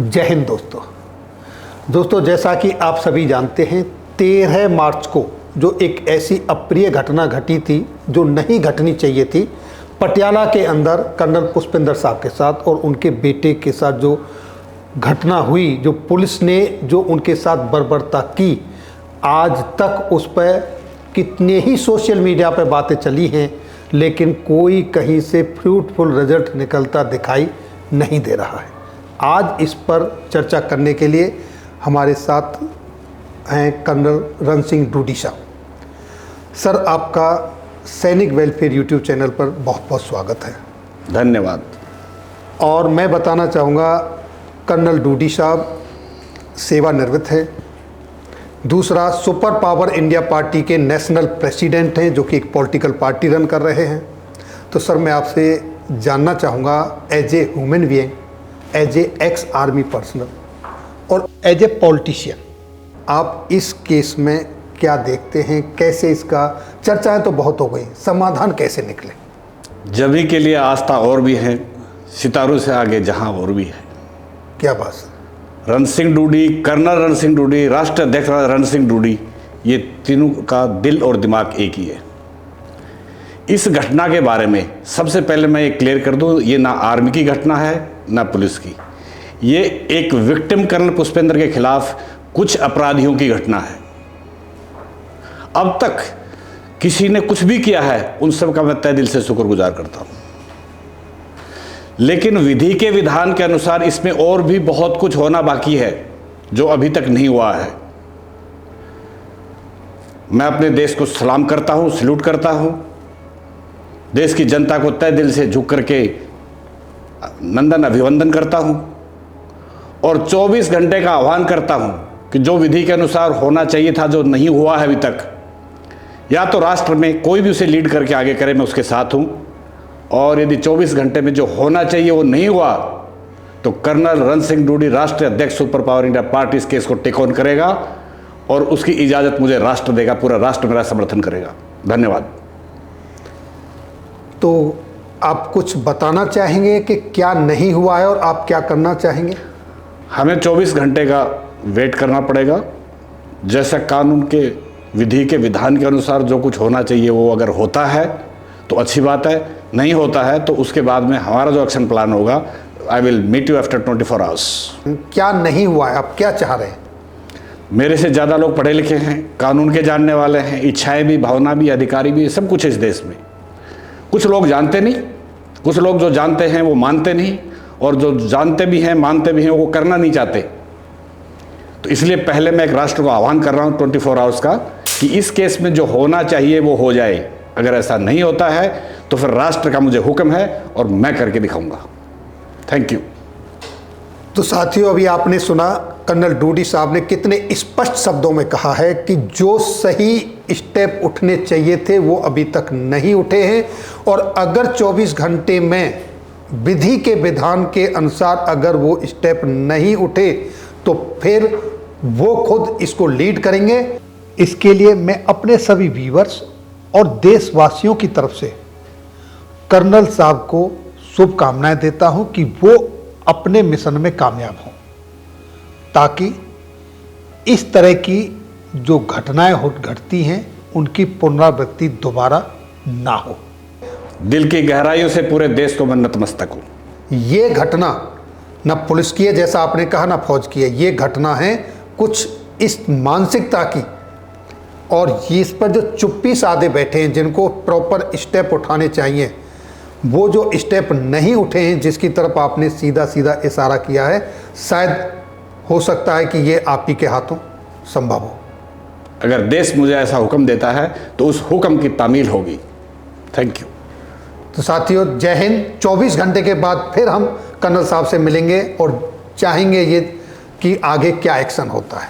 जय हिंद दोस्तों, जैसा कि आप सभी जानते हैं 13 मार्च को जो एक ऐसी अप्रिय घटना घटी थी जो नहीं घटनी चाहिए थी, पटियाला के अंदर कर्नल पुष्पेंद्र साहब के साथ और उनके बेटे के साथ जो घटना हुई, जो पुलिस ने जो उनके साथ बर्बरता की, आज तक उस पर कितने ही सोशल मीडिया पर बातें चली हैं, लेकिन कोई कहीं से फ्रूटफुल रिजल्ट निकलता दिखाई नहीं दे रहा है। आज इस पर चर्चा करने के लिए हमारे साथ हैं कर्नल रण सिंह डूडी साहब। सर, आपका सैनिक वेलफेयर यूट्यूब चैनल पर बहुत बहुत स्वागत है। धन्यवाद। और मैं बताना चाहूँगा, कर्नल डूडी साहब सेवानिवृत्त हैं। दूसरा, सुपर पावर इंडिया पार्टी के नेशनल प्रेसिडेंट हैं, जो कि एक पॉलिटिकल पार्टी रन कर रहे हैं। तो सर, मैं आपसे जानना चाहूँगा, as a human being, as a ex army personnel और एज ए पॉलिटिशियन, आप इस केस में क्या देखते हैं? कैसे इसका चर्चाएं तो बहुत हो गई, समाधान कैसे निकले? जभी के लिए आस्था और भी है, सितारों से आगे जहां और भी है। क्या बात है? रण सिंह डूडी, कर्नल रण सिंह डूडी, राष्ट्रीय अध्यक्ष रण सिंह डूडी, ये तीनों का दिल और दिमाग एक ही है। इस घटना के बारे में सबसे पहले मैं ये क्लियर कर दूं, ये ना आर्मी की घटना है ना पुलिस की। ये एक विक्टिम कर्नल पुष्पेंद्र के खिलाफ कुछ अपराधियों की घटना है। अब तक किसी ने कुछ भी किया है, उन सब का मैं तहे दिल से शुक्रगुजार करता हूं। लेकिन विधि के विधान के अनुसार इसमें और भी बहुत कुछ होना बाकी है जो अभी तक नहीं हुआ है। मैं अपने देश को सलाम करता हूं, सैल्यूट करता हूं। देश की जनता को तहे दिल से झुक करके नंदन अभिवंदन करता हूं और 24 घंटे का आह्वान करता हूं कि जो विधि के अनुसार होना चाहिए था, जो नहीं हुआ है अभी तक, या तो राष्ट्र में कोई भी उसे लीड करके आगे करे, मैं उसके साथ हूं। और यदि 24 घंटे में जो होना चाहिए वो नहीं हुआ, तो कर्नल रण सिंह डूडी, राष्ट्रीय अध्यक्ष सुपर पावर इंडिया पार्टी, इस केस को टेक ऑन करेगा और उसकी इजाजत मुझे राष्ट्र देगा। पूरा राष्ट्र मेरा समर्थन करेगा। धन्यवाद। तो आप कुछ बताना चाहेंगे कि क्या नहीं हुआ है और आप क्या करना चाहेंगे? हमें 24 घंटे का वेट करना पड़ेगा। जैसा कानून के विधि के विधान के अनुसार जो कुछ होना चाहिए वो अगर होता है तो अच्छी बात है, नहीं होता है तो उसके बाद में हमारा जो एक्शन प्लान होगा, I will meet you after 24 hours. क्या नहीं हुआ है, आप क्या चाह रहे हैं? मेरे से ज़्यादा लोग पढ़े लिखे हैं, कानून के जानने वाले हैं, इच्छाएं भी, भावना भी, अधिकारी भी, सब कुछ है इस देश में। कुछ लोग जानते नहीं, कुछ लोग जो जानते हैं वो मानते नहीं, और जो जानते भी हैं, मानते भी हैं, वो करना नहीं चाहते। तो इसलिए पहले मैं एक राष्ट्र को आह्वान कर रहा हूँ 24 आवर्स का, कि इस केस में जो होना चाहिए वो हो जाए। अगर ऐसा नहीं होता है तो फिर राष्ट्र का मुझे हुक्म है और मैं करके दिखाऊंगा। Thank you. तो साथियों, अभी आपने सुना कर्नल डूडी साहब ने कितने स्पष्ट शब्दों में कहा है कि जो सही स्टेप उठने चाहिए थे वो अभी तक नहीं उठे हैं, और अगर 24 घंटे में विधि के विधान के अनुसार अगर वो स्टेप नहीं उठे तो फिर वो खुद इसको लीड करेंगे। इसके लिए मैं अपने सभी व्यूअर्स और देशवासियों की तरफ से कर्नल साहब को शुभकामनाएं देता हूं कि वो अपने मिशन में कामयाब हों, ताकि इस तरह की जो घटनाएं घटती हैं उनकी पुनरावृत्ति दोबारा ना हो। दिल की गहराइयों से पूरे देश को मैं नतमस्तक हूं। ये घटना ना पुलिस की है, जैसा आपने कहा, ना फौज की है। ये घटना है कुछ इस मानसिकता की, और इस पर जो चुप्पी साधे बैठे हैं, जिनको प्रॉपर स्टेप उठाने चाहिए, वो जो स्टेप नहीं उठे हैं, जिसकी तरफ आपने सीधा सीधा इशारा किया है, शायद हो सकता है कि ये आप ही के हाथों संभव हो। अगर देश मुझे ऐसा हुक्म देता है तो उस हुक्म की तामील होगी। Thank you. तो साथियों, जय हिंद। 24 घंटे के बाद फिर हम कर्नल साहब से मिलेंगे और चाहेंगे ये कि आगे क्या एक्शन होता है।